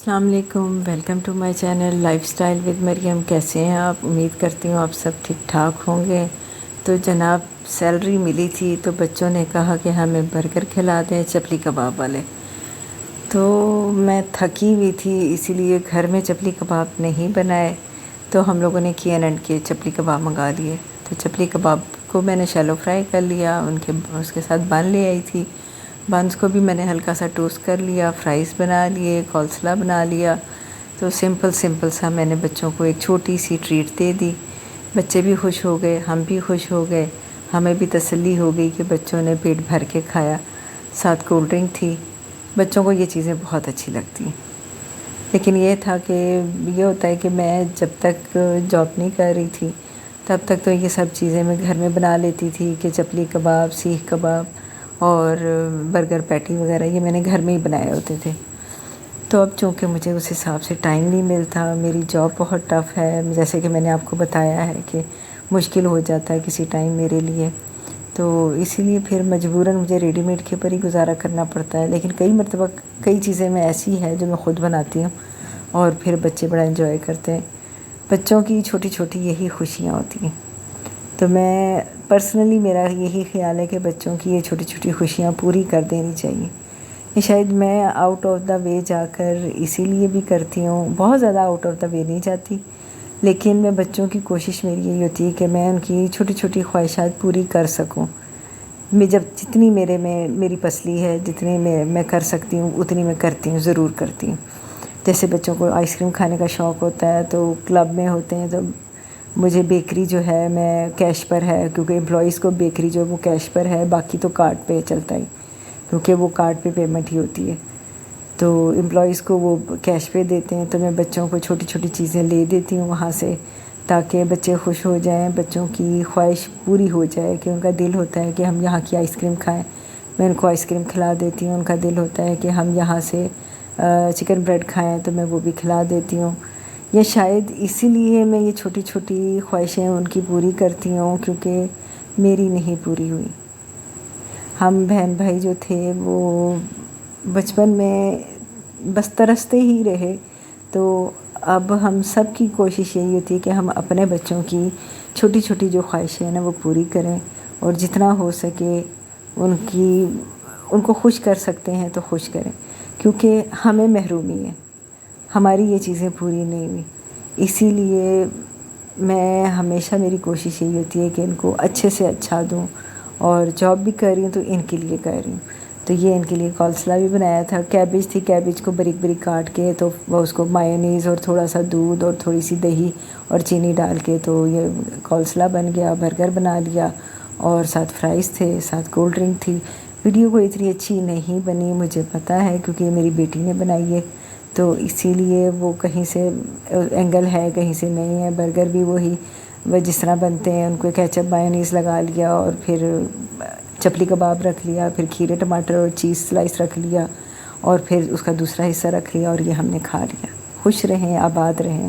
السلام علیکم، welcome to my channel life style with Maryam. کیسے ہیں آپ؟ امید کرتی ہوں آپ سب ٹھیک ٹھاک ہوں گے۔ تو جناب سیلری ملی تھی تو بچوں نے کہا کہ ہمیں برگر کھلا دیں چپلی کباب والے۔ تو میں تھکی ہوئی تھی، اسی لیے گھر میں چپلی کباب نہیں بنائے، تو ہم لوگوں نے K&N کے چپلی کباب منگا لیے۔ تو چپلی کباب کو میں نے شیلو فرائی کر لیا، اس کے ساتھ بن لے آئی تھی۔ بنس کو بھی میں نے ہلکا سا ٹوسٹ کر لیا، فرائز بنا لیے، کولسلا بنا لیا۔ تو سمپل سا میں نے بچوں کو ایک چھوٹی سی ٹریٹ دے دی۔ بچے بھی خوش ہو گئے، ہم بھی خوش ہو گئے، ہمیں بھی تسلی ہو گئی کہ بچوں نے پیٹ بھر کے کھایا۔ ساتھ کولڈ ڈرنک تھی۔ بچوں کو یہ چیزیں بہت اچھی لگتی ہیں، لیکن یہ تھا کہ یہ ہوتا ہے کہ میں جب تک جاب نہیں کر رہی تھی تب تک تو یہ سب چیزیں میں گھر میں بنا لیتی تھی کہ چپلی کباب، سیخ کباب اور برگر پیٹی وغیرہ یہ میں نے گھر میں ہی بنائے ہوتے تھے۔ تو اب چونکہ مجھے اس حساب سے ٹائم نہیں ملتا، میری جاب بہت ٹف ہے، جیسے کہ میں نے آپ کو بتایا ہے کہ مشکل ہو جاتا ہے کسی ٹائم میرے لیے، تو اسی لیے پھر مجبوراً مجھے ریڈی میڈ کے اوپر ہی گزارا کرنا پڑتا ہے۔ لیکن کئی مرتبہ کئی چیزیں میں ایسی ہے جو میں خود بناتی ہوں اور پھر بچے بڑا انجوائے کرتے ہیں۔ بچوں کی چھوٹی چھوٹی یہی خوشیاں ہوتی ہیں۔ تو میں پرسنلی میرا یہی خیال ہے کہ بچوں کی یہ چھوٹی چھوٹی خوشیاں پوری کر دینی چاہیے۔ یہ شاید میں آؤٹ آف دا وے جا کر اسی لیے بھی کرتی ہوں، بہت زیادہ آؤٹ آف دا وے نہیں جاتی، لیکن میں بچوں کی کوشش میری یہی ہوتی ہے کہ میں ان کی چھوٹی چھوٹی خواہشات پوری کر سکوں۔ میں جتنی میری پسلی ہے، جتنی میں کر سکتی ہوں اتنی میں کرتی ہوں، ضرور کرتی ہوں۔ جیسے بچوں کو آئس کریم کھانے کا شوق ہوتا ہے تو کلب میں ہوتے ہیں، تو مجھے بیکری جو ہے میں کیش پر ہے، کیونکہ امپلائیز کو بیکری جو وہ کیش پر ہے، باقی تو کارڈ پہ چلتا ہی، کیونکہ وہ کارڈ پہ پیمنٹ ہی ہوتی ہے۔ تو امپلائیز کو وہ کیش پہ دیتے ہیں، تو میں بچوں کو چھوٹی چھوٹی چیزیں لے دیتی ہوں وہاں سے، تاکہ بچے خوش ہو جائیں، بچوں کی خواہش پوری ہو جائے کہ ان کا دل ہوتا ہے کہ ہم یہاں کی آئس کریم کھائیں، میں ان کو آئس کریم کھلا دیتی ہوں۔ ان کا دل ہوتا ہے کہ ہم یہاں سے چکن بریڈ کھائیں تو میں وہ بھی کھلا دیتی ہوں۔ یا شاید اسی لیے میں یہ چھوٹی چھوٹی خواہشیں ان کی پوری کرتی ہوں، کیونکہ میری نہیں پوری ہوئی۔ ہم بہن بھائی جو تھے وہ بچپن میں بس ترستے ہی رہے، تو اب ہم سب کی کوشش یہی ہوتی ہے کہ ہم اپنے بچوں کی چھوٹی چھوٹی جو خواہشیں ہیں نا وہ پوری کریں، اور جتنا ہو سکے ان کو خوش کر سکتے ہیں تو خوش کریں، کیونکہ ہمیں محرومی ہے، ہماری یہ چیزیں پوری نہیں ہوئی۔ اسی لیے میں ہمیشہ میری کوشش یہی ہوتی ہے کہ ان کو اچھے سے اچھا دوں، اور جاب بھی کر رہی ہوں تو ان کے لیے کر رہی ہوں۔ تو یہ ان کے لیے کولسلا بھی بنایا تھا، کیبج تھی، کیبج کو بریک بریک کاٹ کے تو وہ اس کو مایونیز اور تھوڑا سا دودھ اور تھوڑی سی دہی اور چینی ڈال کے تو یہ کولسلا بن گیا، برگر بنا لیا، اور ساتھ فرائز تھے، ساتھ کولڈ ڈرنک تھی۔ ویڈیو کو اتنی اچھی نہیں بنی، مجھے پتہ ہے، کیونکہ میری بیٹی نے بنائی ہے، تو اسی لیے وہ کہیں سے اینگل ہے کہیں سے نہیں ہے۔ برگر بھی وہی وہ جس طرح بنتے ہیں، ان کو کیچپ مایونیز لگا لیا، اور پھر چپلی کباب رکھ لیا، پھر کھیرے ٹماٹر اور چیز سلائس رکھ لیا، اور پھر اس کا دوسرا حصہ رکھ لیا، اور یہ ہم نے کھا لیا۔ خوش رہیں، آباد رہیں۔